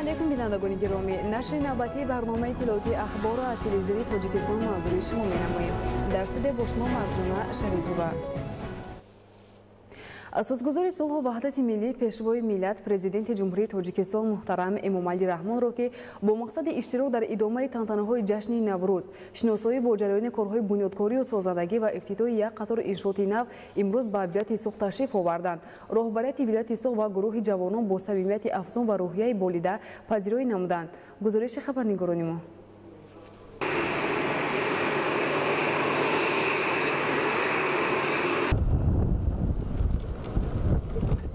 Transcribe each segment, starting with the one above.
علیکم بینندگان گرامی، نشر نوبتی برنامه اطلاعاتی اخبار از تلویزیون تاجیکستان منظور شما می‌نماییم. در استودیو با شما مرجانه شریفova. اساسگزار صلح و وحدت ملی پیشوای ملت پرزیدنت جمهوری تاجیکستان محترم امامعلی رحمان را که با مقصد اشتراک در ادامه تنتنه‌های جشن نوروز، شناسایی با جریان کارهای بنیادکاری و سازندگی و افتتاح یک قطار انشاءات نو امروز به ولایت سوخت تشریف آوردند. راهبریت ولایت سوخت و گروه جوانان با صمیمیت افزون و روحیه بالیده پذیرایی نمودند. گزارش خبرنگاران ما.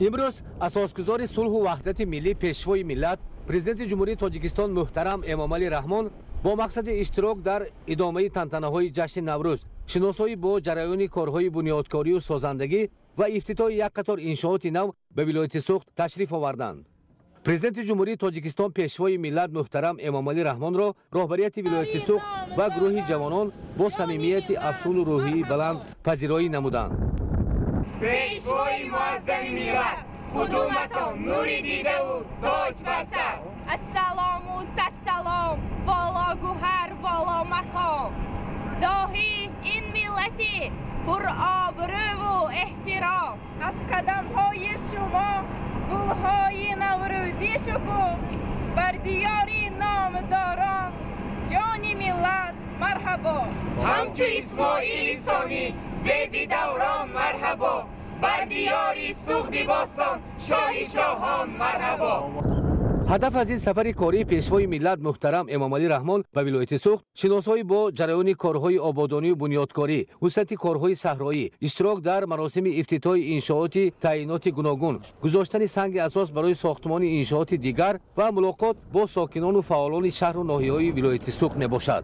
امروز اساسگزار صلح و وحدت ملی پیشوای ملت پرزیدنت جمهوری تاجیکستان محترم امامعلی رحمان با مقصد اشتراک در ادامه تنتنه‌های جشن نوروز، شناسایی با جریان کارهای بنیادکاری و سازندگی و افتتاح یک قطار انشاءات نو به ولایت سوخت تشریف آوردند. پرزیدنت جمهوری تاجیکستان پیشوای ملت محترم امامعلی رحمان را راهبریت ولایت سوخت و گروه جوانان با صمیمیت افزون و روحی بلند پذیرایی نمودند. پیشوای معظم ملت خدومتان نوری دیده و تاج بر سر. السلام و صد سلام والا گوهر والا مقام، داهی این ملتی پر آبرو و احترام، از قدم های شما گلهای نوروزی شکوه بر دیاری نامداران جان ملت مرحبا. همچو اسماعیل ثانی زیبی دوران مرحبا، بر دیاری سوخت باستان شاه شاهان مرحبا. هدف از این سفر کاری پیشوای ملت محترم امامعلی رحمان به ولایت سوخت، شناسایی با جریان کارهای آبادانی و بنیادکاری، وسعت کارهای صحرایی، اشتراک در مراسم افتتاح انشاءات تعیینات گوناگون، گذاشتن سنگ اساس برای ساختمان انشاءات دیگر و ملاقات با ساکنان و فعالان شهر و ناحیه‌های ولایت سوخت میباشد.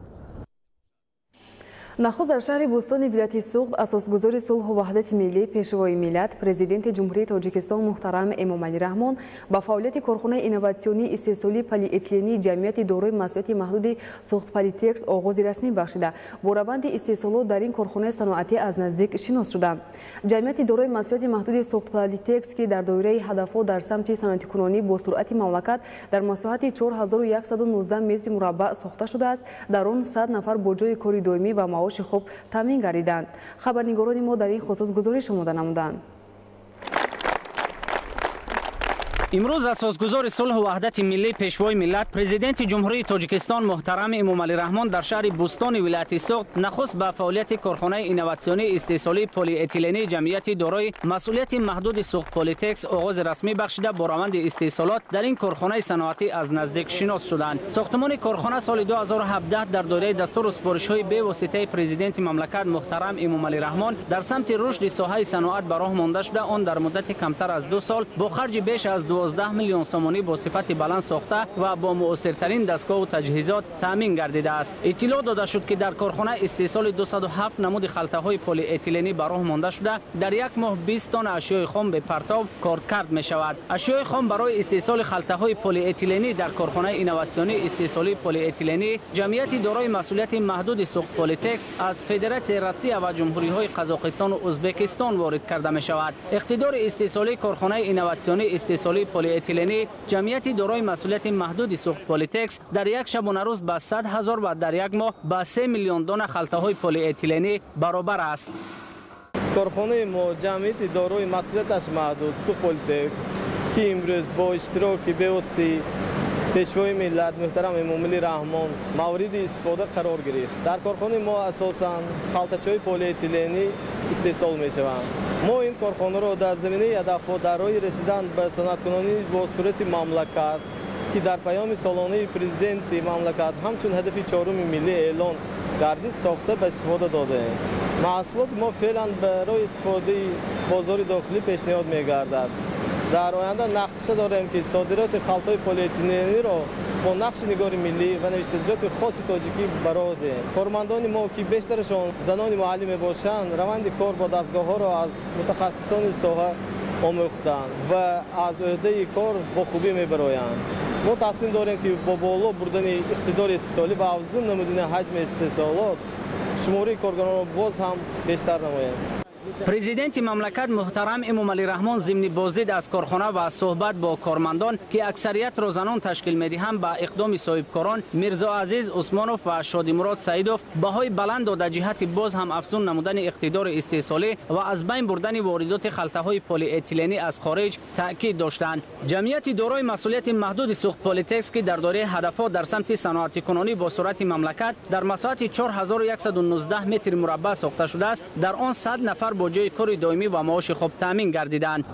نخست در شهر بوستان ولایت سوخت اساسگزار صلح و وحدت ملی پیشوای ملت پرزیدنت جمهوری تاجیکستان محترم امامعلی رحمان با فعالیت کارخانه اینوواسیونی استحصالی پلی اتیلنی جمعیت دارای مسئولیت محدود سوخت پلیتکس آغاز رسمی بخشیده. با روند استحصالات در این کارخانه صنعتی از نزدیک شناس شدند. جمعیت دارای مسئولیت محدود سوخت پلیتکس که در دایره هدفها در سمت صنعتی کنونی با سرعت مملکت در مساحت 4119 متر مربع ساخته شده است. در آن 100 نفر با جای کاری دائمی و معاش خوب تامین گردیدند. خبرنگاران ما در این خصوص گزارش آماده نمودند. امروز اساسگزار صلح و وحدت ملی پیشوای ملت پرزیدنت جمهوری تاجیکستان محترم امامعلی رحمان در شهر بوستان ولایت سوخت نخست به فعالیت کارخانه اینوواسیونی استحصالی پلی اتیلنی جمعیت دارای مسئولیت محدود سوخت پلیتکس آغاز رسمی بخشیده. با روند استحصالات در این کارخانه صنعتی از نزدیک شناس شدند. ساختمان کارخانه سال 2017 در دایره دستور سپارش‌های به واسطه پرزیدنت مملکت محترم امامعلی رحمان در سمت رشد ساحه صنعت به راه مانده شده. آن در مدت کمتر از 2 سال با خرج بیش از 12 میلیون سومانی با صفت بلند ساخته و با مؤثرترین دستگاه و تجهیزات تامین گردیده است. اطلاع داده شد که در کارخانه استحصال 207 نمود خلطه های پلی اتیلنی به راه مانده شده. در یک ماه 20 تن اشیاء خام به پرتاب کارکرد می شود. اشیاء خام برای استحصال خلطه های پلی اتیلنی در کارخانه اینوواسیونی استحصالی پلی اتیلنی جمعیت دارای مسئولیت محدود سوخت پلیتکس از فدراسیون روسیه و جمهوری های قزاقستان و ازبکستان وارد کرده می شود. اقتدار استحصالی کارخانه اینوواسیونی استحصالی پلی اتیلنی جمعیت دارای مسئولیت محدود سوخت پلیتکس در یک شب و روز به 100,000 و در یک ماه به 3 میلیون دانه خلطه های پلی اتیلنی برابر است. کارخانه ما جمعیت دارای مسئولیتش محدود سوخت پلیتکس که امروز با اشتراک بیوستی پیشوای ملت محترم امامعلی رحمان مورد استفاده قرار گرفت. در کارخانه ما اساساً خلطه‌های پلی اتیلنی استحصال می شوند. ما این کارخانه را در زمینه هدفها در راه رسیدن به صنعت‌کنانی با صورت مملکت که در پیام سالانه پرزیدنت مملکت همچون هدف 4 ملی اعلان گردید ساخته به استفاده داده ایم. محصولات ما فعلا برای استفاده بازار داخلی پیشنهاد می گردد. در آینده نقشه داریم که صادرات خلطه‌های پلی اتیلنی را با نقش نگار ملی و نوشتجات خاص تاجیکی برای دهیم. کارمندان ما که بیشترشان زنان معلم باشند روند کار با دستگاه‌ها را از متخصصان ساحه آموختند و از عهده کار با خوبی می‌برآیند. ما تصمیم داریم که با بالا بردن اقتدار استحصالی و افزون نمودن حجم استحصالات شماره کارگران را باز هم بیشتر نماییم. президенти мамлакат муҳтарам эмомалӣ раҳмон зимни боздид аз корхона ва суҳбат бо кормандон ки аксариятро занон ташкил медиҳанд ба иқдоми соҳибкорон Мирзо Азиз Усмонов ва Шодимурод Саидов баҳои баланд дода ҷиҳати боз ҳам афзун намудани иқтидори истеҳсолӣ ва аз байн бурдани воридоти халтаҳои полиэтиленӣ аз хориҷ таъкид доштанд. ҷамъияти дорои масъулияти маҳдуди суғд Политекс ки дар дораи ҳадафот дар самти саноати кунонӣ бо сурати мамлакат дар масоҳати 4119 метри мураббаъ сохта шудааст, дар он 100 нафар бо ҷои кори доимӣ ва маоши хуб таъмин гардиданд.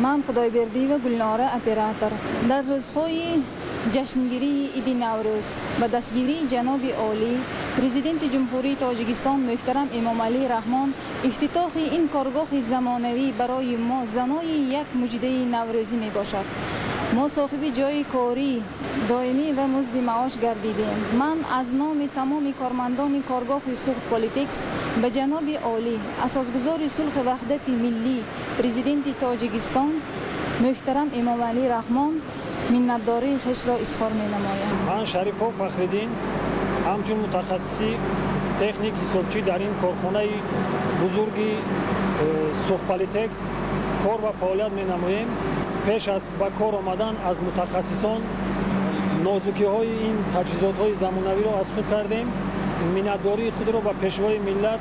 من خدایبردی و گلناره اپراتور در روزهای جشنگیری عید نوروز و دستگیری جناب عالی پرزیدنت جمهوری تاجیکستان محترم امامعلی رحمان افتتاح این کارگاه زمانوی برای ما زنای یک مجده نوروزی می باشد. ما صاحب جای کاری دائمی و مزد معاش گردیدیم. من از نام تمام کارمندان کارگاه سوخت پالیتکس به جناب عالی اساسگزار صلح وحدت ملی پرزیدنت تاجیکستان محترم امامعلی رحمان minnatdori خویش را اظهار می‌نمایم. من شریفو فخرالدین همچون متخصصی تکنیک حسابچی در این کارخانه بزرگی سوخت پالیتکس کار و فعالیت می‌نماییم. پیش از به کار آمدن از متخصصان نازکی‌های این تجهیزات‌های زمانوی را از خود کردیم. minnatdori خود را به پیشوای ملت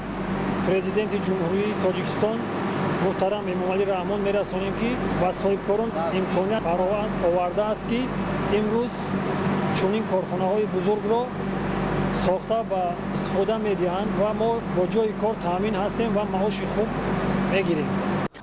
پرزیدنت جمهوری تاجیکستان محترم امامعلی رحمان می‌رسانیم که با صاحبکاران امکانات فراهم آورده است که امروز چنین کارخانه‌های بزرگ را ساخته و استفاده می‌دهند و ما با جای کار تامین هستیم و معاش خوب می‌گیریم.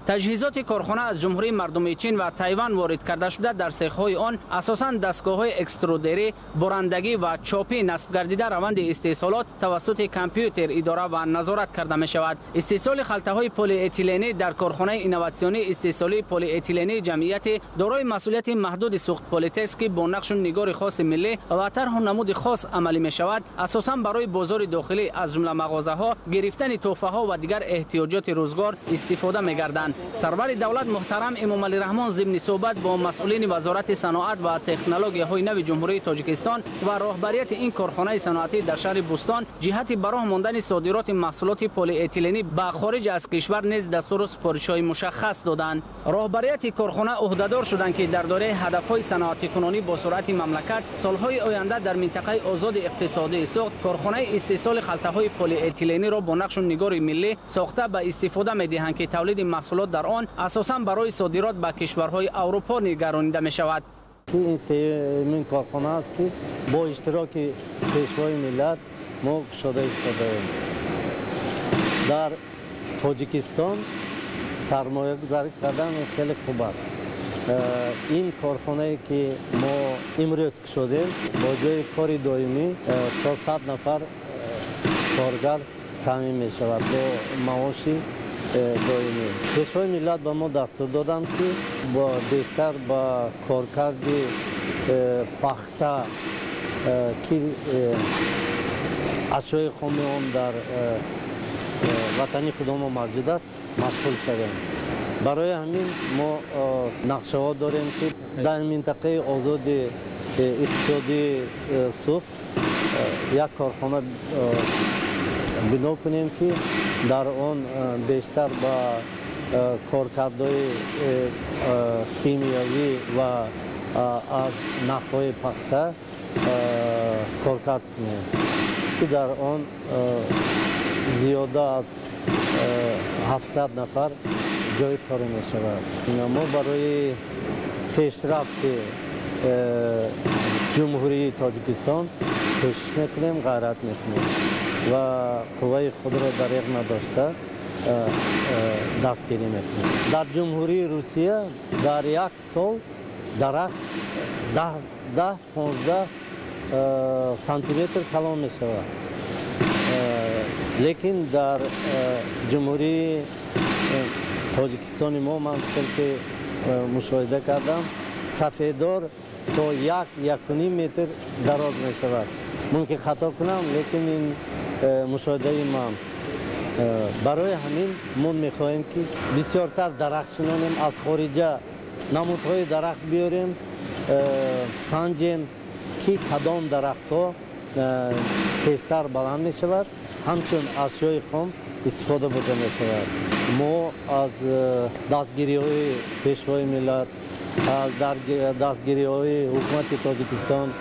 تجهیزات کارخانه از جمهوری مردمی چین و تایوان وارد کرده شده در سیخ‌های آن اساساً دستگاه‌های اکسترودری، برندگی و چاپی نصب گردیده روند استحصالات توسط کامپیوتر اداره و نظارت کرده می‌شود. استحصال خلطه‌های پلی اتیلنی در کارخانه اینوواسیونی استحصالی پلی اتیلنی جمعیت دارای مسئولیت محدود سوخت پالیتکس که با نقش نگار خاص ملی و طرح و نمود خاص عملی می‌شود، اساساً برای بازار داخلی از جمله مغازه‌ها، گرفتن تحفه‌ها و دیگر احتیاجات روزگار استفاده می‌گردند. سرور دولت محترم امامعلی رحمان ضمن صحبت با مسئولین وزارت صنعت و تکنولوژی‌های نو جمهوری تاجیکستان و راهبریت این کارخانه صنعتی در شهر بوستان جهت براه ماندن صادرات محصولات پلی اتیلنی به خارج از کشور نیز دستور سفارش‌های مشخص دادند. راهبریت کارخانه عهدهدار شدند که در دوره هدف‌های صنعتی کنونی با سرعت مملکت سال‌های آینده در منطقه آزاد اقتصادی سوخت کارخانه استحصال خلطه‌های پلی اتیلنی را با نقش نگار ملی ساخته به استفاده می‌دهند که تولید محصولات در آن اساساً برای صادرات به کشورهای اروپا نگرانیده می شود. این سومین کارخانه است که با اشتراک پیشوای ملت ما گشاده ایم. در تاجیکستان سرمایه گذاری کردن خیلی خوب است. این کارخانه که ما امروز گشادیم با جای کار دائمی تا 100 نفر کارگر تامین می شود با معاشی دائمی. پیشوای ملت به ما دستور دادند که با بیشتر با کارکرد پخته که اشیاء خام آن در وطن خودمان موجود است مشغول شویم. برای همین ما نقشه ها داریم که در منطقه آزاد اقتصادی سوخت یک کارخانه بنا کنیم که در آن بیشتر با کارکردهای شیمیایی و از نخهای پخته کارکرد کنیم که در آن زیاده از 700 نفر جای کار می شود. ما برای پیشرفت جمهوری تاجیکستان کوشش میکنیم، غیرت میکنیم و قوای خود را دریغ نداشته دستگیری میکنیم. در جمهوری روسیه در یک سال درخت 10-15 سانتیمتر کلان می شود. لیکن در جمهوری تاجیکستان ما من که مشاهده کردم سفیدار تا 1-1.5 متر دراز می شود. ممکن خطا کنم لیکن این مشاهده من برای همین ما میخواهیم که بسیارتر درخشانیم، از خارجه نمودهای درخت بیاریم، سنجیم که کدام درختها تیزتر بلند می شود، همچون اشیای خام استفاده بوده می شود. ما از دستگیری های پیشوای ملت، از دستگیری های حکومت تاجیکستان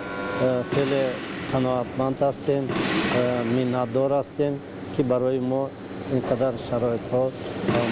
خیلی قناعتمند هستیم، منتدار هستیم که برای ما اینقدر شرایط ها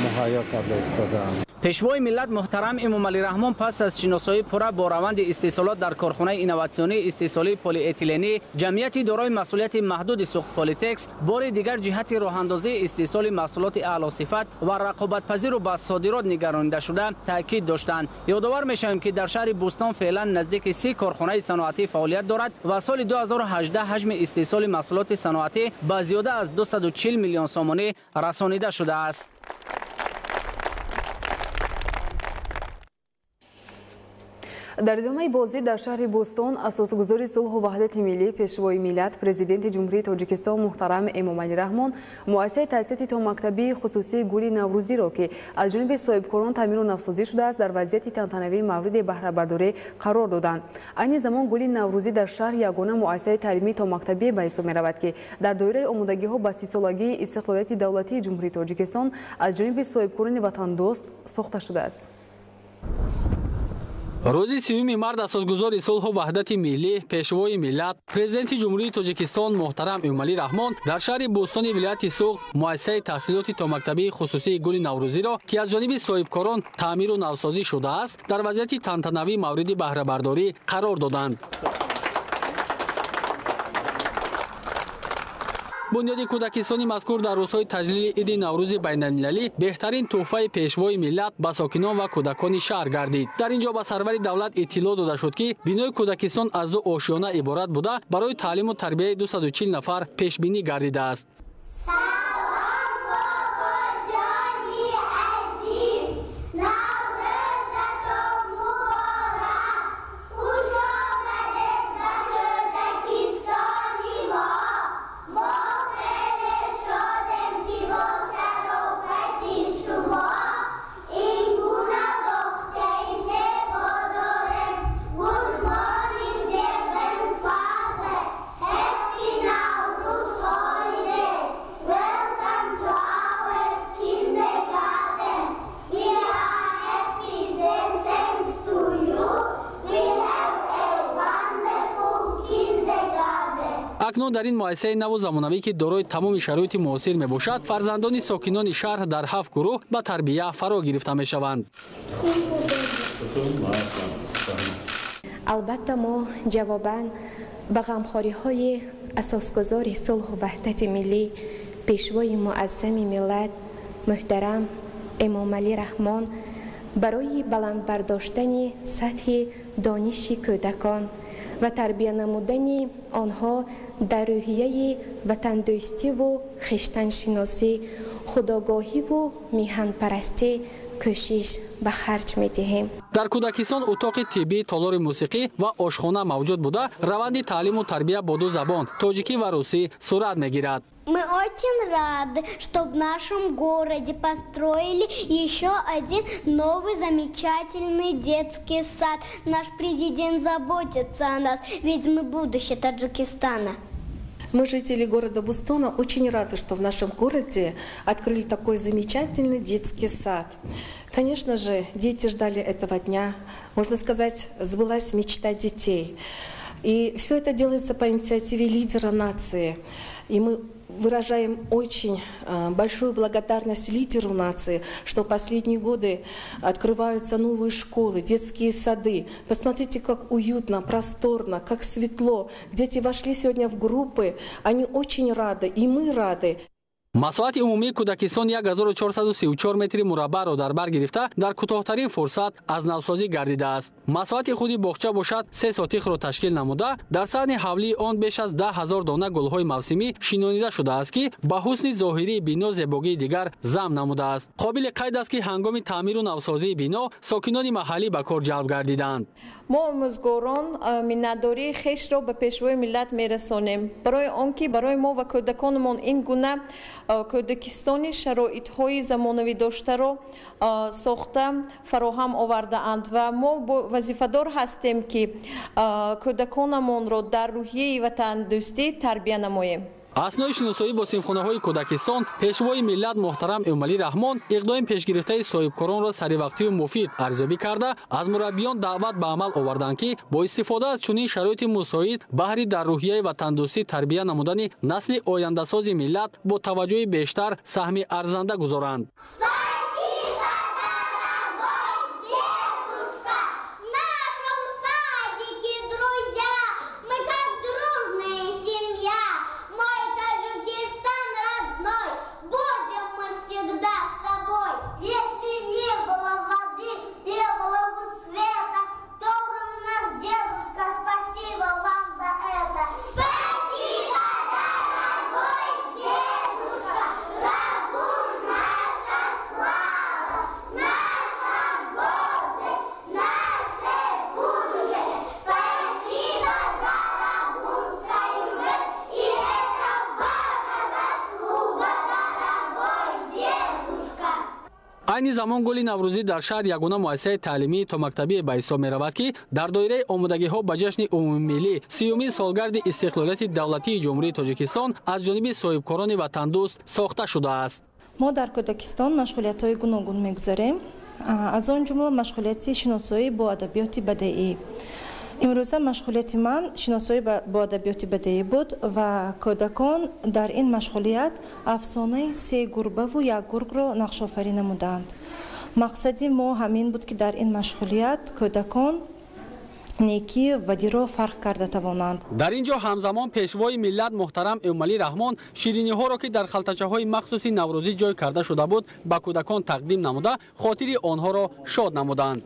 مهیا کرده استادند. پیشوای ملت محترم امامعلی رحمان پس از شناسایی پورا با روند استحصالات در کارخانه اینوواسیونی استحصالی پلی اتیلنی جمعیتی دارای مسئولیت محدود سوخت پلیتکس بار دیگر جهت راهاندازی استحصال محصولات اعلی صفت و رقابت‌پذیر و به صادرات نگرانیده شده تاکید داشتند. یادآور می‌شویم که در شهر بوستان فعلا نزدیک 30 کارخانه صنعتی فعالیت دارد و سال 2018 حجم استحصال محصولات صنعتی به زیاده از 240 میلیون سومانی رسانیده شده است. در ادامه بازی در شهر بوستان اساسگزار صلح و وحدت ملی پیشوای ملت پرزیدنت جمهوری تاجیکستان محترم امامعلی رحمان مؤسسه تأسیس تا مکتبی خصوصی گل نوروزی را که از جانب صاحبکاران تعمیر و نوسازی شده است در وضعیت تنتنوی مورد بهره برداری قرار دادند. این زمان گل نوروزی در شهر یگانه مؤسسه تعلیمی تا مکتبی به حساب می‌رود که در دایره آمادگی ها به 30 سالگی استقلالیت دولتی جمهوری تاجیکستان از جانب صاحبکاران وطن دوست ساخته شده است. روز 3 март اساسگزار صلح و وحدت ملی پیشوای ملت پرزیدنت جمهوری تاجیکستان محترم امامعلی رحمان در شهر بوستان ولایت سوغد مؤسسه تحصیلات تا مکتبی خصوصی گل نوروزی را که از جانب صاحبکاران تعمیر و نوسازی شده است در وضعیت تنتنوی مورد بهره برداری قرار دادند. بنیاد کودکستانی مذکور در روزهای تجلیل عید نوروز بین‌المللی بهترین تحفه پیشوای ملت به ساکنان و کودکان شهر گردید. در اینجا به سرور دولت اطلاع داده شد که بنای کودکستان از 2 آشیانه عبارت بوده برای تعلیم و تربیت 240 نفر پیش بینی گردیده است. اکنون در این مؤسسه نو زمانوی که دارای تمام شرایط معاصر میباشد فرزندان ساکنان شهر در 7 گروه به تربیت فرا گرفته میشوند. البته ما جواباً به غمخوری‌های اساسگزار صلح و وحدت ملی پیشوای معظم ملت محترم امامعلی رحمان برای بلند برداشتن سطح دانش کودکان و تربیت نمودن آنها در روحیه وطندوستی و خویشتن‌شناسی، خودآگاهی و میهن پرستی کوشش به خرج می‌دهیم. در کودکستان اتاق طبی، تالار موسیقی و آشخانه موجود буда. روند تعلیم و تربیت با 2 زبان تاجیکی و روسی صورت میگیرد. Мы очень рады, что в нашем городе построили еще один новый замечательный детский сад. Наш президент заботится о нас, ведь мы будущее Таджикистана. Мы, жители города Бустона, очень рады, что в нашем городе открыли такой замечательный детский сад. Конечно же, дети ждали этого дня. Можно сказать, сбылась мечта детей. И все это делается по инициативе лидера нации. И мы выражаем очень большую благодарность лидеру нации, что в последние годы открываются новые школы, детские сады. Посмотрите, как уютно, просторно, как светло. Дети вошли сегодня в группы, они очень рады, и мы рады. مساحت عمومی کودکستان 1434 متر مربع در بر گرفته در کوتاه‌ترین فرصت از نوسازی گردیده است. مساحت خودی باغچه باشد 3 ساتیخ را تشکیل نموده در صحن حولی آن بیش از 10,000 دانه گل‌های موسمی شینانیده شده است که به حسن ظاهری بنا زیبایی دیگر ضم نموده است. قابل قید است که هنگام تعمیر و نوسازی بنا ساکنان محلی به کار جلب گردیدند. ما آموزگاران منتداری خویش را به پیشوای ملت میرسانیم برای آنکه برای ما و کودکانمان این گونه کودکستانی شرایط‌های زمانوی داشته را ساخته فراهم آورده‌اند و ما وظیفه‌دار هستیم که کودکانمان را در روحیه وطن دوستی تربیت نماییم. اسنای شناسایی با سیمخانه‌های کودکستان پیشوای ملت محترم امومالی رحمان اقدام پیشگرفته صاحبکاران را سریع‌وقتی و مفید ارزیابی کرده از مربیان دعوت به عمل آوردند که با استفاده از چنین شرایط مساعد بهر در روحیه وطندوستی تربیت نمودن نسل آینده‌ساز ملت با توجه بیشتر سهم ارزنده گذارند. айни замон гули наврӯзӣ дар шаҳр ягона муассисаи таълимӣ то мактабӣ ба ҳисоб меравад ки дар доираи омодагиҳо ба ҷашни умумимиллӣ 30-юмин солгарди истиқлолияти давлатии ҷумҳурии Тоҷикистон аз ҷониби соҳибкорони ватандӯст сохта шудааст. мо дар кӯдакистон машғулиятҳои гуногун мегузарем. аз он ҷумла машғулияти шиносоӣ бо адабиёти бадеӣ. имрӯза машғулияти ман шиносоӣ бо адабиёти бадеӣ буд ва кӯдакон дар ин машғулият афсонаи се гурбаву як гургро нақшофарӣ намуданд. мақсади мо ҳамин буд ки дар ин машғулият кӯдакон некӣ ва диро фарқ карда тавонанд. дар ин ҷо ҳамзамон пешвои миллат муҳтарам эмомалӣ раҳмон шириниҳоро ки дар халтачаҳои махсуси наврӯзӣ ҷой карда шуда буд ба кӯдакон тақдим намуда хотири онҳоро шод намуданд.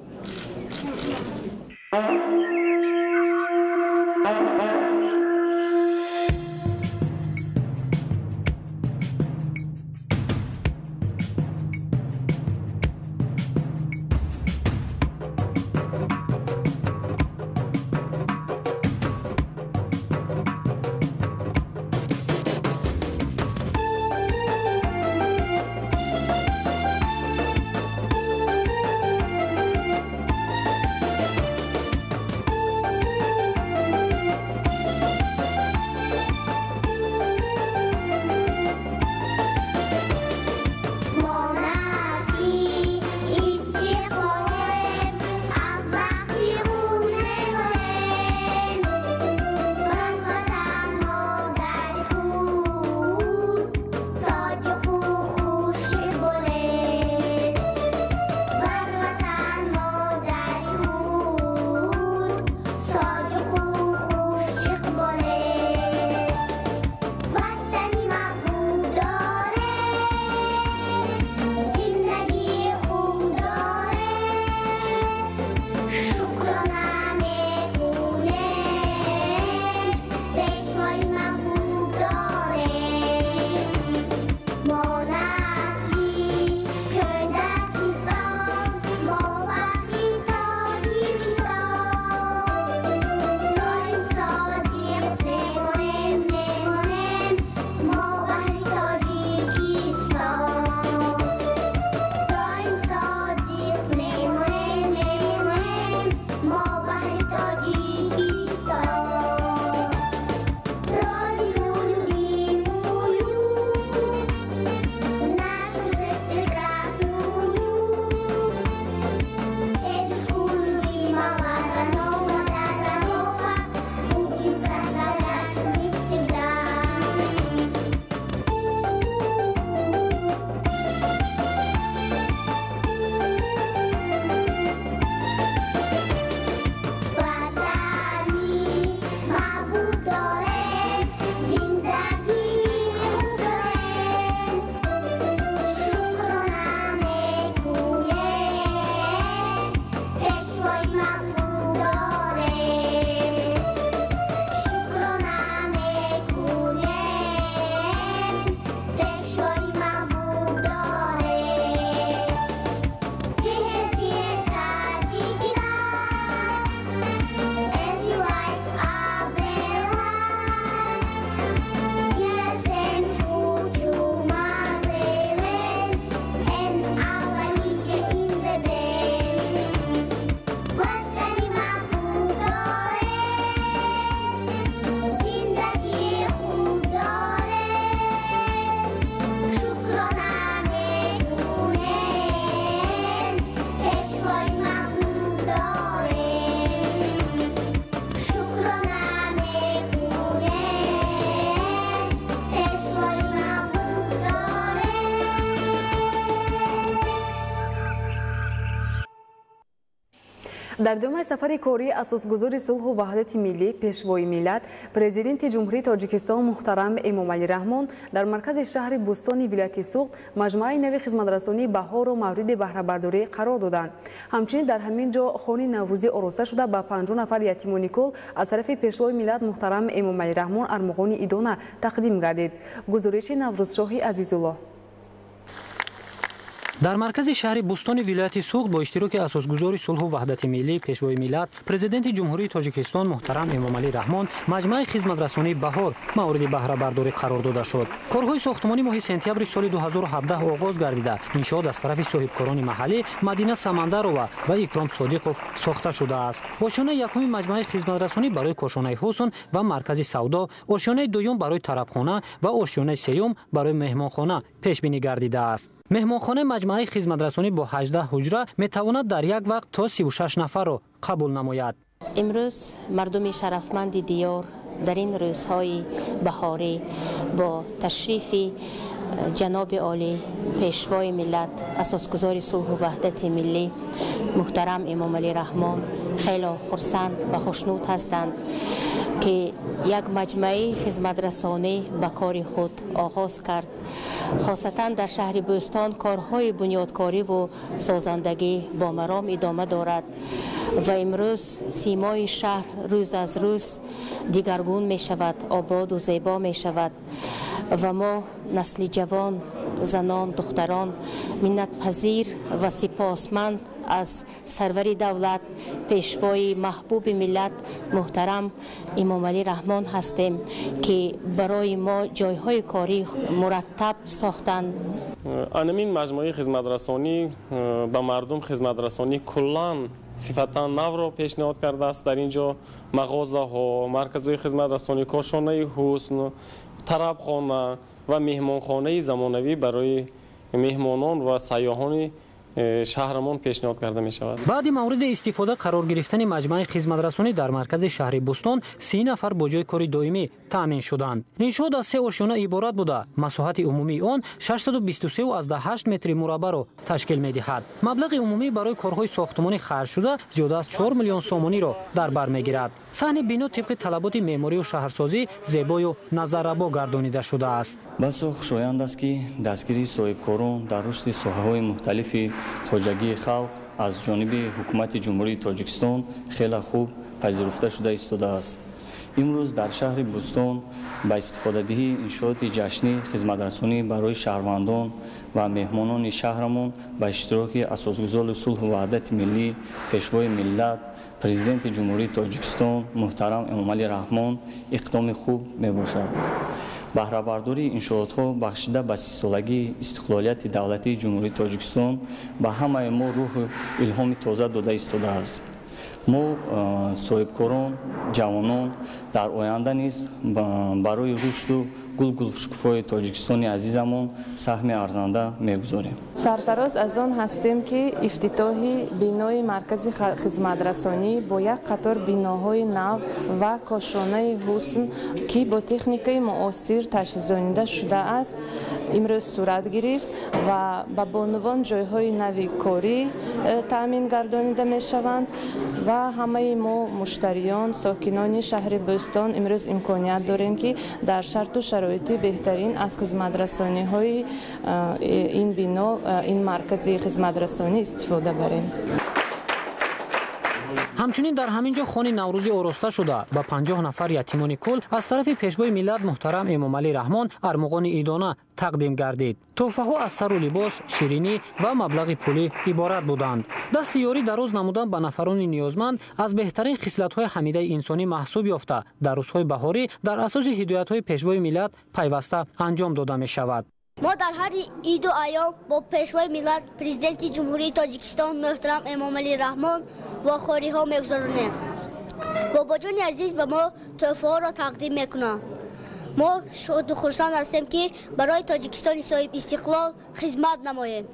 در ادامه سفر کاری اساسگذار صلح و وحدت ملی پیشوای ملت پرزیدنت جمهوری تاجیکستان محترم امامعلی رحمان در مرکز شهر بوستان ولایت سوخت مجمع نو خدمترسانی بهار و مورد بهره برداری قرار دادند. همچنین در همین جا خانه نوروزی عروسه شده به 50 نفر یتیمان کل از طرف پیشوای ملت محترم امامعلی رحمان ارمغان ایدانه تقدیم گردید. گزارش نوروزشاه عزیزالله. در مرکز شهر بوستان ولایت سوخت با اشتراک اساسگذار صلح و وحدت ملی پیشوای ملت پرزیدنت جمهوری تاجیکستان محترم امامعلی رحمان مجمع خدمترسانی بهار مورد بهره برداری قرار داده شد. کارهای ساختمانی ماه سپتامبر سال 2017 آغاز گردیده انشاء از طرف صاحبکاران محلی مدینه سمندرова و اکرام صادقов ساخته شده است. آشیانه یکم مجمع خدمترسانی برای کاشانه حسن و مرکز سودا، آشیانه دوم برای طربخانه و آشیانه سوم برای مهمانخانه پیش بینی گردیده است. مهمانخانه مجمع خدمترسانی با 18 حجره میتواند در یک وقت تا 36 نفر را قبول نماید. امروز مردم شرفمند دیار در این روزهای بهاری با تشریف جناب عالی پیشوای ملت اساسگذار صلح و وحدت ملی محترم امامعلی رحمان خیلی خرسند و خوشنود هستند که یک مجمع خدمترسانی به کار خود آغاز کرد. خاصتا در شهر بوستان کارهای بنیادکاری و سازندگی با مرام ادامه دارد و امروز سیمای شهر روز از روز دیگرگون می شود، آباد و زیبا می شود و ما نسل جوان، زنان، دختران منت پذیر و سپاسمند از سرور دولت پیشوای محبوب ملت محترم امامعلی رحمان هستیم که برای ما جایهای کاری مرتب ساختند. این مجموعه خدمترسانی به مردم خدمترسانی کلاً صفتا نو را پیشنهاد کرده است. در اینجا مغازه ها، مرکزهای خدمترسانی، کاشانه حسن، طربخانه و مهمانخانه زمانوی برای مهمانان و سیاحان شهرمان پیشنهاد کرده می شود. بعد مورد استفاده قرار گرفتن مجمع خدمترسانی در مرکز شهر بوستان 30 نفر با جای کاری دائمی تامین شدند. انشاء از 3 آشیانه عبارت بوده مساحت عمومی آن 623.8 متر مربع را تشکیل می دهد. مبلغ عمومی برای کارهای ساختمانی خرج شده زیاده از 4 میلیون سومانی را در بر می گیرد. صحن بنا طبق طلبات معماری و شهرسازی زیبا و نظربا گردانیده شده است. بس خوشایند است که دستگیری صاحبکاران در رشد ساحه‌های مختلف خواجگی خلق از جانب حکومت جمهوری تاجیکستان خیلی خوب پذیرفته شده ایستاده است. امروز در شهر بوستان با استفاده دهی انشاءات جشنی خدمترسانی برای شهروندان و مهمانان شهرمان با اشتراک اساسگذار صلح و وحدت ملی پیشوای ملت پرزیدنت جمهوری تاجیکستان محترم امامعلی رحمان اقدام خوب می باشد. بهره برداری انشاءات‌ها بخشیده به 30 سالگی استقلالیت دولتی جمهوری تاجیکستان به همه ما روح الهام تازه داده ایستاده است. ما صاحبکاران جوانان در آینده نیز برای رشد و گل تاجیکستان عزیزمون سهم ارزنده می‌گذاریم. سرفراز از آن هستیم که افتتاح بینای مرکز خدمترسانی با یک قطار بیناهای نو و کاشانه حسن که با تکنیک معاصر تجهیزانیده شده است امروز صورت گرفت و به بانوان جایهای نوی کاری تامین گردانیده می شوند و همه ما مشتریان ساکنان شهر بوستان امروز امکانیت داریم که در شرط و شرایط بهترین از خدمترسانی های این بنا این مرکزی خدمترسانی استفاده بریم. همچنین در همین جا خانه نوروزی آراسته شده با 50 نفر یتیمان کل از طرف پیشوای ملت محترم امامعلی رحمان ارمغان ایدانه تقدیم گردید. تحفه ها از سر و لباس، شیرینی و مبلغ پولی عبارت بودند. دست یاری دراز نمودن به نفران نیازمند از بهترین خصلت های حمیده انسانی محسوب یافته در روزهای بهاری در اساس هدایت های پیشوای ملت پیوسته انجام داده می شود. ما در هر عید و ایام با پیشوای ملت پرزیدنت جمهوری تاجیکستان محترم امامعلی رحمان واخواری ها میگذارونیم. بابا جان عزیز به ما تحفه ها را تقدیم میکنند. ما شاد و خرسند هستیم که برای تاجیکستان صاحب استقلال خدمت نماییم.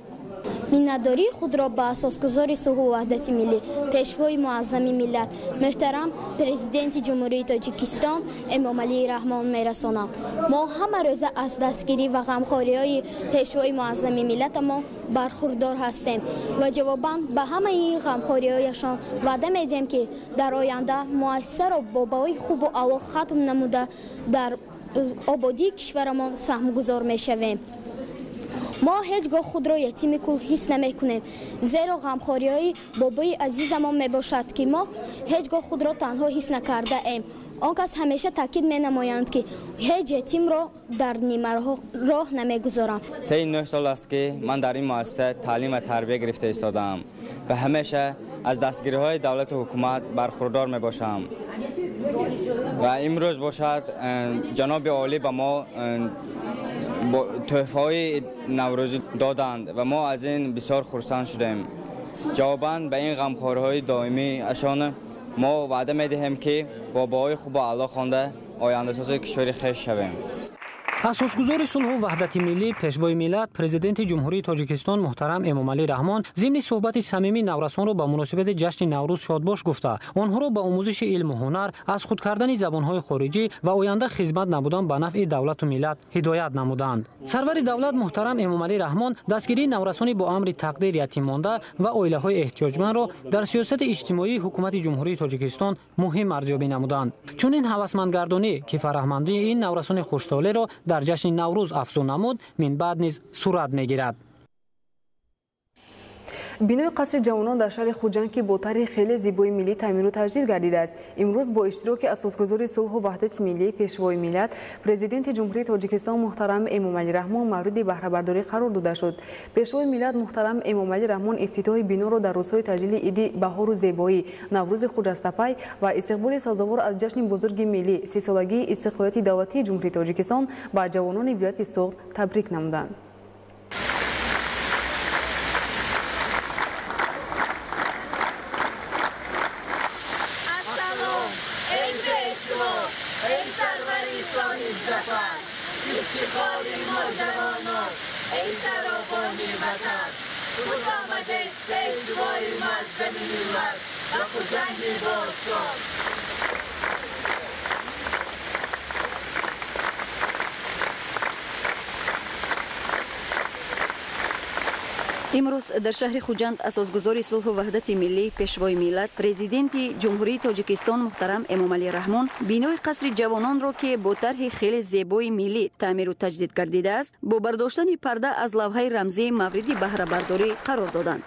миннатдории худро ба асосгузори сулҳу ваҳдати миллӣ пешвои муаззами миллат муҳтарам президенти ҷумҳурии тоҷикистон эмомалии раҳмон мерасонам. мо ҳама рӯза аз дастгирӣ ва ғамхориҳои пешвои муаззами миллатамон бархурдор ҳастем ва ҷавобан ба ҳамаи ғамхориҳояшон ваъда медиҳем ки дар оянда муассисаро бо баҳои хубу аъло хатм намуда дар ободии кишварамон саҳмгузор мешавем. мо ҳеҷ гоҳ худро ятими кул ҳис намекунем, зеро ғамхориҳои бобои азизамон мебошад ки мо ҳеҷ гоҳ худро танҳо ҳис накардаем. он кас ҳамеша таъкид менамоянд ки ҳеҷ ятимро дар нимароҳ намегузорам. таи 9 сол аст ки ман дар ин муассиса таълим ва тарбия гирифта истодаам ва ҳамеша аз дастгириҳои давлату ҳукумат бархурдор мебошам. ва имрӯз бошад ҷаноби олӣ ба мо тӯҳфаҳои наврӯзӣ доданд ва мо аз ин бисёр хурсанд шудем. ҷавобан ба ин ғамхориҳои доимӣ ашон мо ваъда медиҳем ки бо баҳои хубу аъло хонда ояндасози кишвари хеш шавем. асосгузори сулҳу ваҳдати миллӣ пешвои миллат президенти ҷумҳурии тоҷикистон муҳтарам эмомалӣ раҳмон зимни суҳбати самимӣ наврасонро ба муносибати ҷашни наврӯз шодбош гуфта онҳоро ба омӯзиши илму ҳунар аз худ кардани забонҳои хориҷӣ ва оянда хизмат намудан ба нафъи давлату миллат ҳидоят намуданд. сарвари давлат муҳтарам эмомалӣ раҳмон дастгирии наврасони бо амри тақдир ятиммонда ва оилаҳои эҳтиёҷмандро дар сиёсати иҷтимоии ҳукумати ҷумҳурии тоҷикистон муҳим арзёбӣ намуданд. чунин ҳавасмандгардонӣ ки фарҳмандии ин наврасони хушсолеро дар ҷашни наврӯз афзун намуд минбаъд низ сурат мегирад. бинои қасри ҷавонон дар шаҳри хуҷанд ки бо тарҳи хеле зебои миллӣ таъмиру таҷдид гардидааст имрӯз бо иштироки асосгузори сулҳу ваҳдати миллӣ пешвои миллат президенти ҷумҳурии тоҷикистон муҳтарам эмомалӣ раҳмон мавриди баҳрабардорӣ қарор дода шуд. пешвои миллат муҳтарам эмомалӣ раҳмон ифтитоҳи биноро дар рӯзҳои таҷлили иди баҳору зебоӣ наврӯзи хуҷастапай ва истиқболи сазовор аз ҷашни бузурги миллӣ сисолагии истиқлолияти давлатии ҷумҳурии тоҷикистон ба ҷавонони вилояти Суғд табрик намуданд. имрӯз дар шаҳри хуҷанд асосгузори сулҳу ваҳдати миллӣ пешвои миллат президенти ҷумҳурии тоҷикистон муҳтарам эмомалӣ раҳмон бинои қасри ҷавононро ки бо тарҳи хеле зебои миллӣ таъмиру таҷдид гардидааст бо бардоштани парда аз лавҳаи рамзии мавриди баҳрабардорӣ қарор доданд.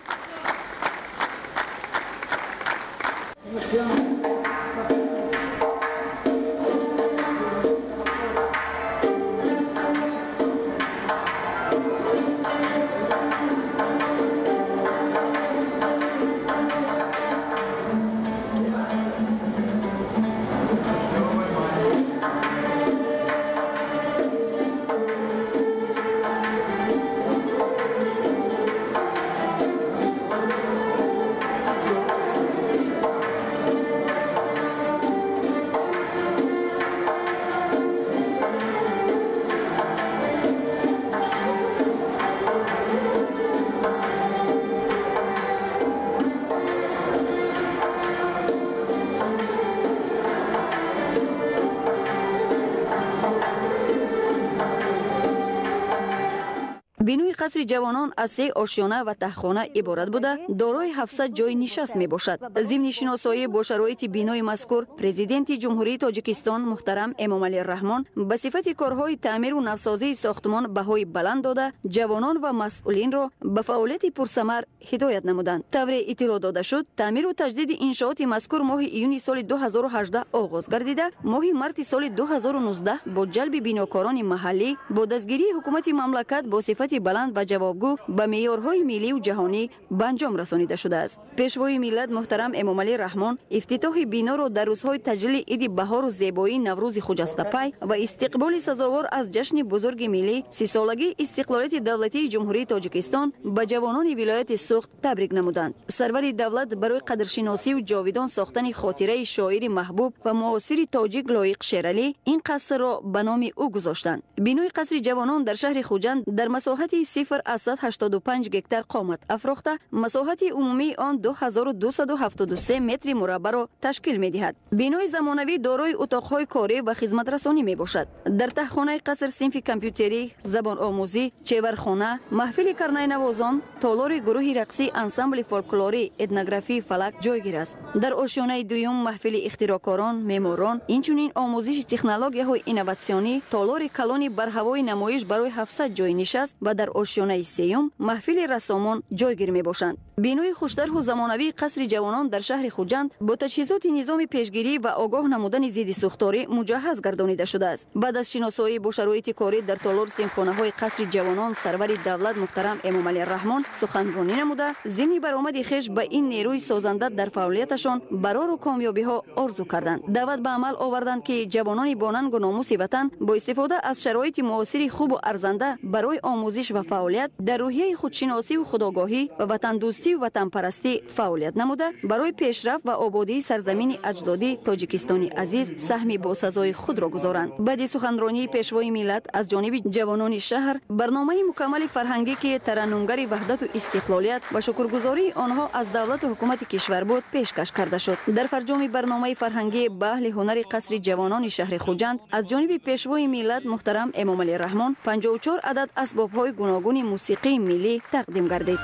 бинои қасри ҷавонон аз 3 ошёна ва таҳхона иборат буда дорои 700 ҷои нишаст мебошад. зимни шиносоӣ бо шароити бинои мазкур президенти ҷумҳурии тоҷикистон муҳтарам эмомалӣ раҳмон ба сифати корҳои таъмиру навсозии сохтмон баҳои баланд дода ҷавонон ва масъулинро ба фаъолияти пурсамар ҳидоят намуданд. тавре иттилоъ дода шуд таъмиру таҷдиди иншооти мазкур моҳи июни соли 2018 оғоз гардида моҳи марти соли 2019 бо ҷалби бинокорони маҳаллӣ бо дастгирии ҳукумати мамлакат бо сифати баланд ва ҷавобгӯ ба меъёрҳои миллию ҷаҳонӣ ба анҷом расонида шудааст. пешвои миллат муҳтарам эмомалӣ раҳмон ифтитоҳи биноро дар рӯзҳои таҷлили иди баҳору зебоии наврӯзи хуҷастапай ва истиқболи сазовор аз ҷашни бузурги миллӣ сисолагии истиқлолияти давлатии ҷумҳурии тоҷикистон ба ҷавонони вилояти Суғд табрик намуданд. сарвари давлат барои қадршиносию ҷовидон сохтани хотираи шоири маҳбуб ва муосири тоҷик лоиқ Шералӣ ин қасрро ба номи ӯ гузоштанд. бинои қасри ҷавонон дар шаҳри хуҷанд дар масоҳати مساحتی 0 از 185 گکتار قامت افروخته، مساحت عمومی آن 2273 متر مربع را تشکیل می‌دهد. بینای زمانوی دارای اتاق‌های کاری و خدمترسانی میباشد. در تهخانه قصر صنف کامپیوتری، زبان آموزی، چیورخانه، محفل کرنای نوازان، تالار گروه رقصی انسامبل فولکلوری اتنوگرافی فلک جایگیر است. در آشیانه دوم محفل اختراعکاران، معماران، اینچنین آموزش تکنولوژی‌های اینوواسیونی، تالار کلانی بر هوای نمایش برای 700 جای نشست و در آشیانه سوم محفل رسامان جایگیر میباشند. بینای خوش‌طرح و زمانوی قصر جوانان در شهر خوجند با تجهیزات نظام پیشگیری و آگاه نمودن ضد سوختاری مجهز گردانیده شده است. بعد از شناسایی با شرایط کاری در تالار سیمخانه‌های قصر جوانان، سرور دولت محترم امامعلی رحمان سخنرانی نموده ضمن برآمد خویش به این نیروی سازنده در فعالیتشان برای کامیابی‌ها آرزو کردند. دعوت به عمل آوردند که جوانان با ننگ و ناموس وطن با استفاده از شرایط معاصر خوب و ارزنده برای آموزش و فعالیت در روحیه خودشناسی و خودآگاهی و وطن دوستی و وطن پرستی فعالیت نموده برای پیشرفت و آبادی سرزمین اجدادی تاجیکستان عزیز سهمی با سزای خود را گذارند. بعد سخنرانی پیشوای ملت از جانب جوانان شهر، برنامه مکمل فرهنگی که ترنمگر وحدت و استقلالیت و شکرگزاری آنها از دولت و حکومت کشور بود پیشکش کرده شد. در فرجام برنامه فرهنگی به اهل هنر قصر جوانان شهر خوجند از جانب پیشوای ملت محترم امامعلی رحمان 54 عدد اسباب‌های گوناگون موسیقی ملی تقدیم گردید.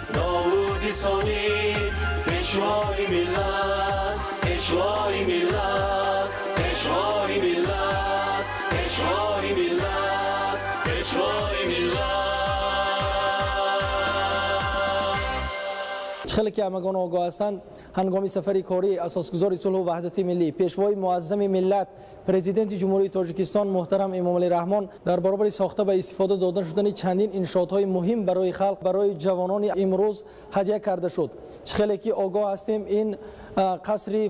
پیشوای ملت، پیشوای ملت، پیشوای ملت، پیشوای ملت، پیشوای ملت. خیلی که همگان آگاه هستند هنگام سفر کاری اساسگزار صلح و وحدت ملی پیشوای معظم ملت پرزیدنت جمهوری تاجیکستان محترم امامعلی رحمان در برابر ساخته و استفاده دادن شدن چندین انشاءات‌های مهم برای خلق برای جوانان امروز هدیه کرده شد. خیلی که آگاه هستیم این قصر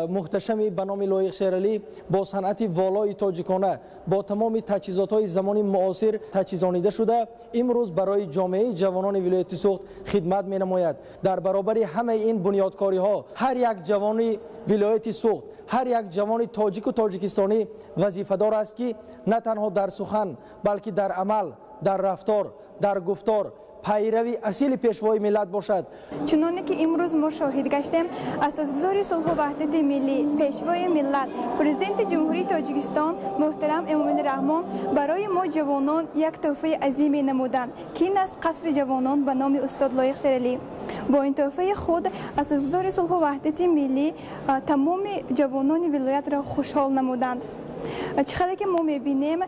محتشمی به نام لایق شیرعلی با صنعت والای تاجیکانه با تمام تجهیزات‌های زمان معاصر تجهیزانیده شده امروز برای جامعه جوانان ولایت سوخت خدمت می‌نماید. در برابر همه این بنیادکاری‌ها هر یک جوان ولایت سوخت، هر یک جوان تاجیک و تاجیکستانی وظیفه‌دار است که نه تنها در سخن بلکه در عمل، در رفتار، در گفتار پیروی اصیل پیشوای ملت باشد. چنانه که امروز ما شاهد گشتیم اساسگزار صلح و وحدت ملی پیشوای ملت پرزیدنت جمهوری تاجیکستان محترم امامعلی رحمان برای ما جوانان یک تحفه عظیم نمودند که این است قصر جوانان به نام استاد لایق شیرعلی. با این تحفه خود اساسگزار صلح و وحدت ملی تمام جوانان ولایت را خوشحال نمودند. چقدر که ما میبینیم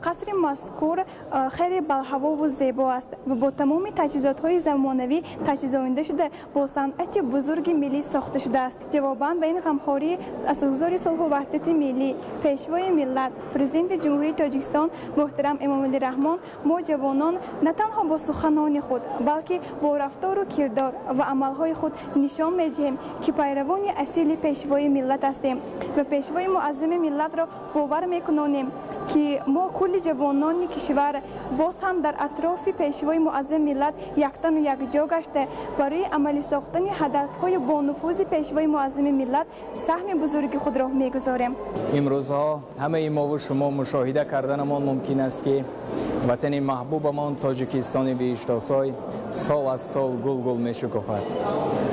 قصر مذکور خیلی بالهوا و زیبا است و با تمام تجهیزات های زمانوی تجهیزانیده شده با صنعت بزرگ ملی ساخته شده است. جواباً به این غمخواری اساسگزار صلح و وحدت ملی پیشوای ملت پرزیدنت جمهوری تاجیکستان محترم امامعلی رحمان ما جوانان نه تنها با سخنان خود بلکه با رفتار و کردار و عملهای خود نشان میدهیم که پیروان اصیل پیشوای ملت هستیم و پیشوای معظم ملت را باور میکنیم که ما کل جوانان کشور باز هم در اطراف پیشوای معظم ملت یکتن و یک جا گشته برای عملی ساختن هدفهای با نفوذ پیشوای معظم ملت سهم بزرگ خود را میگذاریم. امروزها همه ما و شما مشاهده کردنمان ممکن است که وطن محبوبمان تاجیکستان بیشتاسای سال از سال گل میشکافد.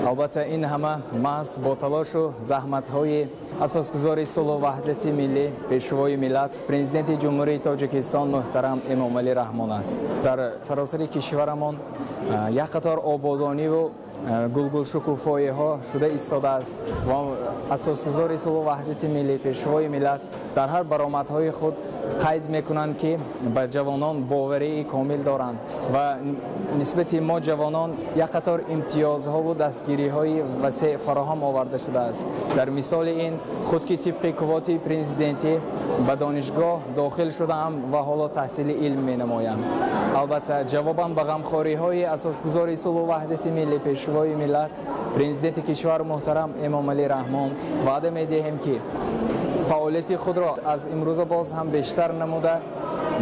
البته این همه محض با تلاش و زحمت‌های اساسگزار صلح و وحدت ملی پیشوای ملت پرزیدنت جمهوری تاجیکستان محترم امامعلی رحمان است. در سراسر کشورمان یک قطار آبادانی و گل شکوفایی ها شده ایستاده است و اساسگزار صلح و وحدت ملی پیشوای ملت در هر برآمدهای خود قید میکنند که به جوانان باوری کامل دارند و نسبت ما جوانان یک قطار امتیازها و دستگیری های وسیع فراهم آورده شده است. در مثال این خود که طبق قوات پرزیدنتی به دانشگاه داخل شده‌ام و حالا تحصیل علم می‌نمایم. البته جواباً به غمخواری های اساسگزار صلح و وحدت ملی پیشوای ملت پرزیدنت کشور محترم امامعلی رحمان وعده می‌دهیم که فعالیت خود را از امروز باز هم بیشتر نموده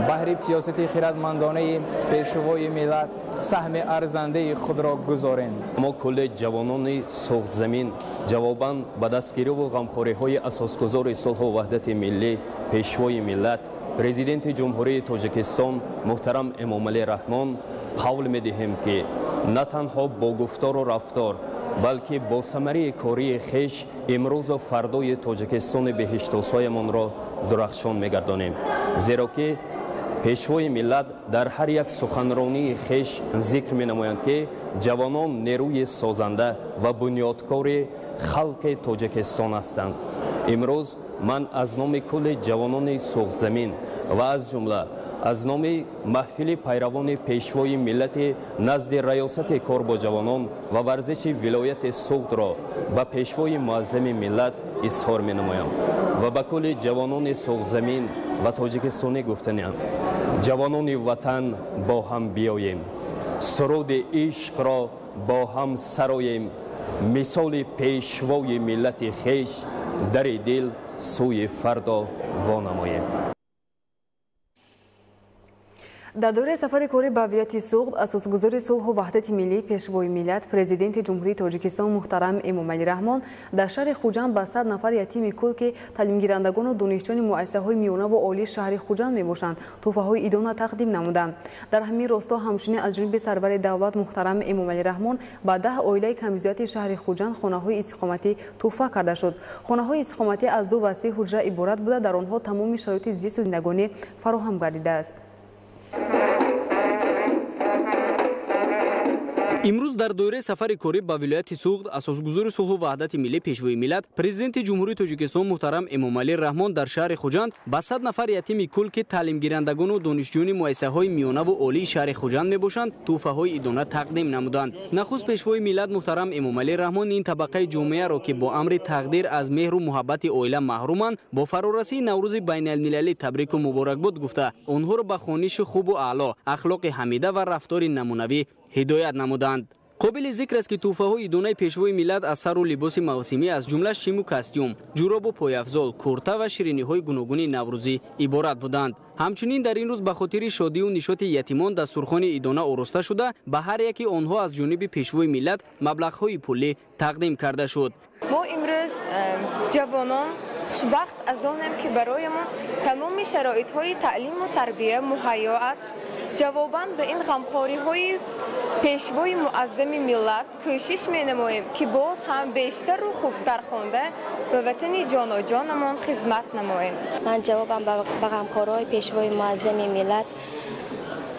بهر سیاست خردمندانه پیشوای ملت سهم ارزنده خود را گذاریم. ما کل جوانان سوخت زمین جواباً به دستگیری و غمخواری های اساسگزار صلح و وحدت ملی پیشوای ملت پرزیدنت جمهوری تاجیکستان محترم امامعلی رحمان قول می‌دهیم که نه تنها با گفتار و رفتار بلکه با ثمره کاری خویش امروز و فردای تاجیکستان بهشت‌آسایمان را درخشان می‌گردانیم، زیرا که پیشوای ملت در هر یک سخنرانی خویش ذکر می‌نمایند که جوانان نیروی سازنده و بنیادکار خلق تاجیکستان هستند. امروز من از نام کل جوانان سرخ زمین و از جمله از نام محفل پیروان پیشوای ملت نزد ریاست کار با جوانان و ورزش ولایت سوخت را به پیشوای معظم ملت اظهار می نمایم و به کل جوانان سرخ زمین و تاجیکستانی گفتنیم: جوانان وطن با هم بیاییم، سرود عشق را با هم سراییم، مثال پیشوای ملت خویش در دل سوی فردا وانماییم. در دوره سفر کاری به ولایت سوخت، اساسگزار صلح و وحدت ملی پیشوای ملت پرزیدنت جمهوری تاجیکستان محترم امامعلی رحمان در شهر خوجند به 100 نفر یتیم کل که تعلیم گیرندگان و دانشجویان مؤسسه‌های میانه و عالی شهر خوجند میباشند تحفه‌های عیدانه تقدیم نمودند. در همین راستا همچنین از جانب سرور دولت محترم امامعلی رحمان به 10 عائله کمیزیت شهر خوجند خانه‌های استقامتی تحفه کرده شد. خانه‌های استقامتی از 2 و 3 حجره عبارت بوده، در آنها تمام شرایط زیست و زندگانی فراهم گردیده است. امروز در دوره سفر کاری به ولایت سوخت، اساسگزار صلح و وحدت ملی پیشوای ملت پرزیدنت جمهوری تاجیکستان محترم امامعلی رحمان در شهر خوجند به 100 نفر یتیم کل که تعلیم گیرندگان و دانشجویان مؤسسه‌های میانه و عالی شهر خوجند میباشند تحفه‌های عیدانه تقدیم نمودند. نخست پیشوای ملت محترم امامعلی رحمان این طبقه جامعه را که با امر تقدیر از مهر و محبت عائله محرومند با فرارسی نوروز بین المللی تبریک و مبارکباد گفته آنها را به خوانش خوب و اعلی، اخلاق حمیده و رفتار نمونوی هدایت نمودند. قابل ذکر است که تحفه‌های عیدانه پیشوای ملت از سر و لباس موسمی از جمله شیم و کاستیوم، جوراب و پایافزال، کرته و شیرینی‌های گوناگون نوروزی عبارت بودند. همچنین در این روز به خاطر شادی و نشاط یتیمان دستورخوان عیدانه آراسته شده به هر یکی آنها از جانب پیشوای ملت مبلغ‌های پولی تقدیم کرده شد. ما امروز جوانان خوشبخت از آنیم که برایمان تمام شرایط‌های تعلیم و تربیت مهیا است. جواباً به این غمخوری‌های پیشوای معظم ملت کوشش می‌نماییم که باز هم بیشتر و خوبتر خوانده به وطن جان و جانمان خدمت نماییم. من جوابم به غمخوری‌های پیشوای معظم ملت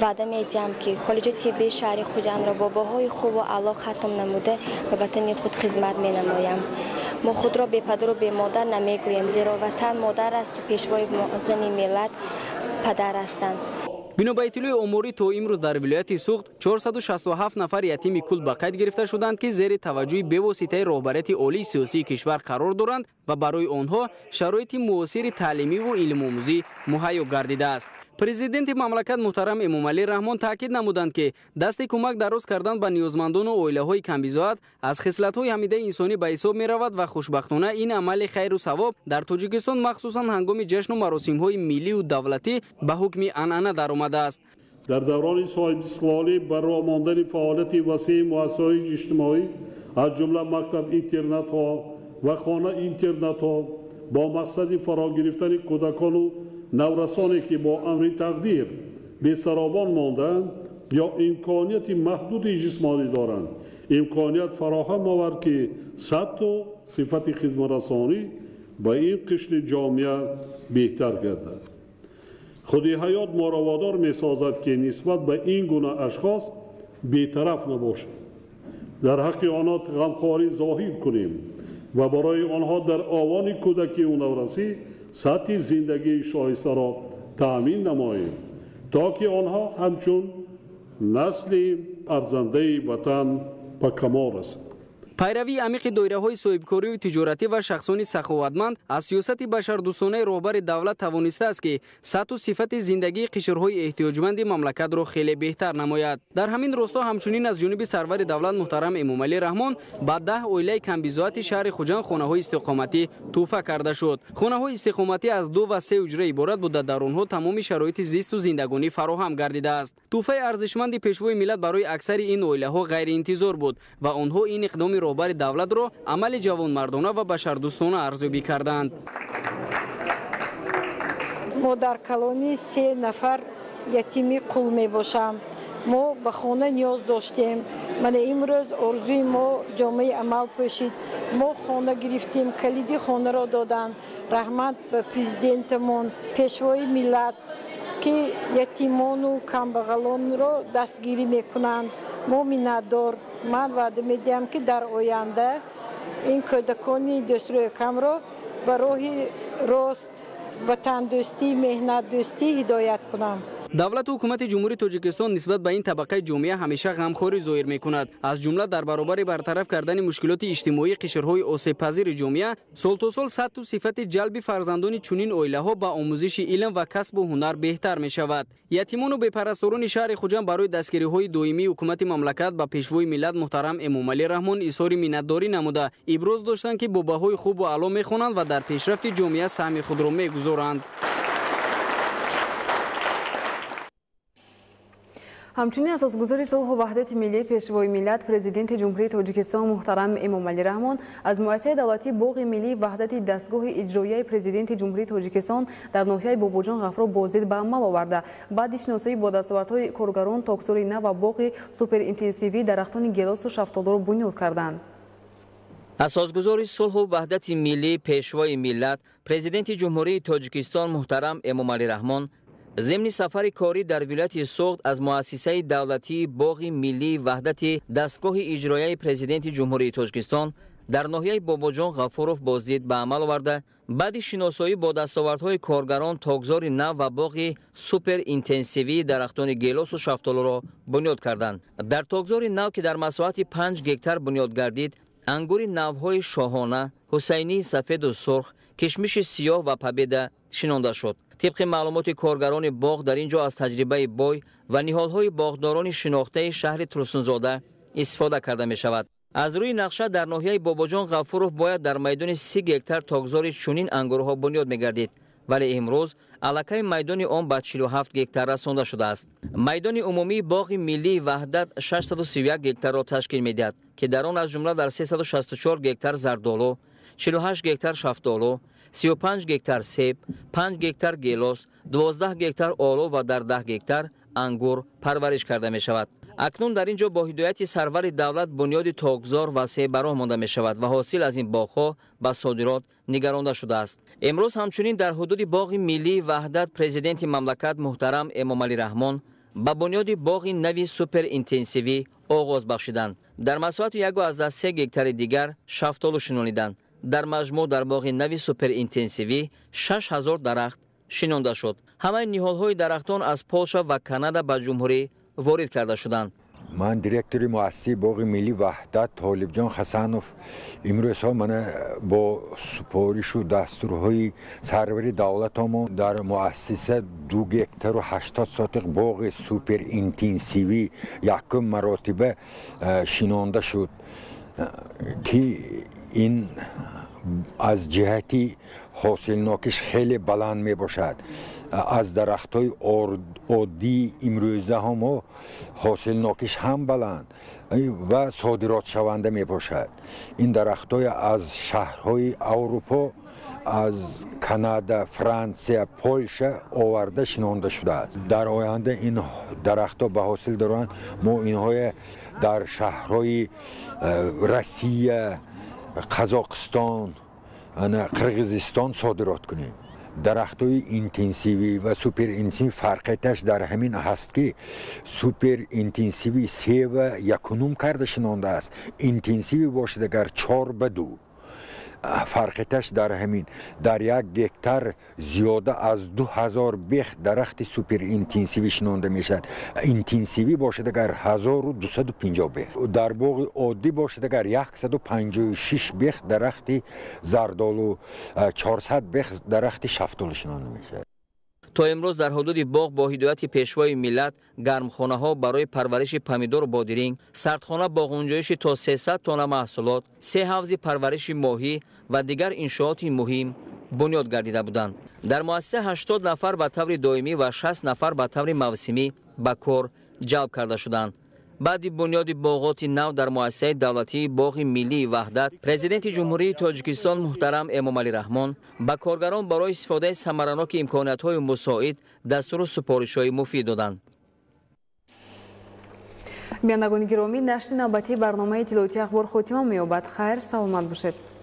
وعده می‌دهم که کالج طبی شهر خوجند را با بهای خوب و اعلی ختم نموده به وطن خود خدمت می‌نمایم. ما خود را به پدر و به مادر نمیگوییم، زیرا وطن مادر است و پیشوای معظم ملت پدر هستند. بنا به اطلاع آماری تا امروز در ولایت سوخت 467 نفر یتیم کل به قید گرفته شدند که زیر توجه به واسطه رهبریت عالی سیاسی کشور قرار دارند و برای آنها شرایط معاصر تعلیمی و علم آموزی مهیا گردیده است. پرزیدنت مملکت محترم امامعلی رحمان تاکید نمودند که دست کمک دراز کردن به نیازمندان و عائله‌های کمبیزاد از خصلت‌های حمیده انسانی به حساب می‌رود و خوشبختانه این عمل خیر و ثواب در تاجیکستان مخصوصاً هنگام جشن و مراسم‌های ملی و دولتی به حکم عنعنه درآمده است. در دوران صاحب سالی برای ماندن فعالیت وسیع مؤسسه‌های اجتماعی از جمله مکتب اینترنت‌ها و خانه اینترنت‌ها با مقصد فرا گرفتن کودکان و نورسانی که با امر تقدیر به سرابان ماندند یا امکانیت محدود جسمانی دارند امکانیت فراهم آورد که سطح و صفت خدمت رسانی با این قشر جامعه بهتر گردد. خودی حیات ما را وادار می سازد که نسبت به این گونه اشخاص بی‌طرف نباشیم، در حق آنها غمخواری ظاهر کنیم و برای آنها در آوان کودکی و نورسی سطح زندگی شایسته را تأمین نماییم تا که آنها همچون نسل ارزنده وطن به کمال رسند. پیروی عمیق دایره‌های صاحبکاری و تجارتی و شخصان سخاوتمند از سیاست بشردوستانه رهبر دولت توانسته است که سطح و صفت زندگی قشرهای احتیاجمند مملکت را خیلی بهتر نماید. در همین راستا همچنین از جانب سرور دولت محترم امامعلی رحمان با 10 عائله کمبیزات شهر خوجند خانه‌های استقامتی تحفه کرده شد. خانه‌های استقامتی از 2 و 3 حجره عبارت بوده، در آنها تمام شرایط زیست و زندگانی فراهم گردیده است. تحفه ارزشمند پیشوای ملت برای اکثر این عائله‌ها غیر انتظار بود و آنها این اقدام رهبر دولت را عمل جوانمردانه و بشردوستانه ارزیابی کردند. ما در کلونی 3 نفر یتیمی قول می باشم. ما به خانه نیاز داشتیم. من امروز آرزوی ما جامعه عمل پوشید. ما خانه گرفتیم، کلید خانه را دادن. رحمت به پرزیدنتمون، پیشوای ملت که یتیمان و کمبغلان را دستگیری میکنند. ما منتدار. من وعده میدیم که در آینده این کودکان دستروی کم را به راه راست، وطن دوستی، مهنت دوستی هدایت کنم. دولت حکومت جمهوری تاجیکستان نسبت به این طبقه جامعه همیشه غمخواری ظاهر میکند. از جمله در برابر برطرف کردن مشکلات اجتماعی قشرهای آسیب پذیر جامعه، سال تا سال سطح و صفت جلب فرزندان چنین عائله‌ها به آموزش علم و کسب و هنر بهتر می شود. یتیمان و بی‌پرستاران شهر خوجند برای دستگیری‌های دائمی حکومت مملکت به پیشوای ملت محترم امامعلی رحمان اظهار منتداری نموده، ابراز داشتند که با بهای خوب و اعلی می‌خوانند و در پیشرفت جامعه سهم خود را می‌گذارند. همچنین اساسگزار صلح و وحدت ملی پیشوای ملت پرزیدنت جمهوری تاجیکستان محترم امامعلی رحمان از مؤسسه دولتی باغ ملی وحدت دستگاه اجرایی پرزیدنت جمهوری تاجیکستان در ناحیه باباجان غفور بازدید به عمل آورده. بعد شناسایی با دستاوردهای کارگران تاکسور نو و باغ سوپر اینتنسیوی درختان گیلاس و شفتالو را بنیاد کردند. اساسگزار صلح و وحدت ملی پیشوای ملت پرزیدنت جمهوری تاجیکستان محترم امامعلی رحمان ضمن سفر کاری در ولایت سوخت از مؤسسه دولتی باغ ملی وحدت دستگاه اجرایی پرزیدنت جمهوری تاجیکستان در ناحیه باباجان غفورов بازدید به عمل آورده. بعد شناسایی با دستاوردهای کارگران تاکزار نو و باغ سوپر اینتنسیوی درختان گیلاس و شفتالو را بنیاد کردند. در تاکزار نو که در مساحت 5 هکتار بنیاد گردید، انگور نوهای شاهانه، حسینی سفید و سرخ، کشمش سیاه و پبیده شنانده شد. طبق معلومات کارگران باغ در اینجا از تجربه بای و نهالهای باغداران شناخته شهر ترسونزاده استفاده کرده می شود. از روی نقشه در ناحیه باباجان غفورov باید در میدان 30 هکتار تاکزار چنین انگورها بنیاد می گردید، ولی امروز علاقه میدان آن به 47 هکتار رسانده شده است. میدان عمومی باغ ملی وحدت 631 هکتار را تشکیل می دهد که در آن از جمله در 364 هکتار زردالو، 48 هکتار شفتالو، 35 هکتار سیب، 5 هکتار گیلاس، 12 هکتار آلو و در 10 هکتار انگور پرورش کرده می شود. اکنون در اینجا با هدایت سرور دولت بنیاد تاکزار و سیب براه مانده می شود و حاصل از این باغ‌ها به صادرات نگرانده شده است. امروز همچنین در حدود باغ ملی وحدت پرزیدنت مملکت محترم امامعلی رحمان با بنیاد باغ نوی سوپر اینتنسیوی آغاز بخشیدند. در مساحت 1.3 هکتار دیگر شفتالو شنانیدند. در مجموع در باغ نوی سوپر اینتنسیوی 6000 درخت شنانده شد. همه نهال‌های درختان از پولشا و کانادا به جمهوری وارد کرده شدند. من دیرکتوری مؤسسه باغ ملی وحدت طالب جان حسنوف امروز من با سپارش و دستورهای سروری دولتمون در مؤسسه 2 هکتار و 80 ساتق باغ سوپر اینتنسیوی یکم مراتبه شنانده شد که این از جهتی حاصلناکش خیلی بلند می باشد. از درخت های عادی امروزه هم حاصلناکش هم بلند و صادرات شونده می باشد. این درخت های از شهرهای اروپا، از کانادا، فرانسه، پولشا آورده شنانده شده. در آینده این درخت ها به حاصل دارند. ما اینها در شهرهای روسیه، قزاقستان، قرغیزستان صادرات کنیم. درخت‌های اینتنسیوی و سوپر اینتنسیوی فرقش در همین هست که سوپر اینتنسیوی 3 و 1 کرده شنانده است. اینتنسیوی باشد اگر 4 به 2. فرقش در همین در 1 هکتار زیاده از 2000 بیخ درخت سوپر اینتنسیوی شنانده میشد. اینتنسیوی باشد اگر 1250 بیخ. در باغ عادی باشد اگر 156 بیخ درخت زردالو، 400 بیخ درخت شفتالو شنانده میشد. تا امروز در حدود باغ با هدایت پیشوای ملت گرمخانه ها برای پرورش پمیدور و بادرینگ، سردخانه با گنجایش تا 300 تن محصولات، 3 حوض پرورش ماهی و دیگر انشاءات مهم بنیاد گردیده بودند. در مؤسسه 80 نفر به طور دائمی و 60 نفر به طور موسمی به کار جلب کرده شدند. بعد بنیاد باغات نو در مؤسسه دولتی باغ ملی وحدت، پرزیدنت جمهوری تاجیکستان محترم امامعلی رحمان به کارگران برای استفاده ثمرناک امکانات‌های مساعد دستور و سپارش‌های مفید دادند. بینندگان گرامی، نشر نوبتی برنامه اطلاعاتی اخبار خاتمه می‌یابد. خیر، سلامت باشید.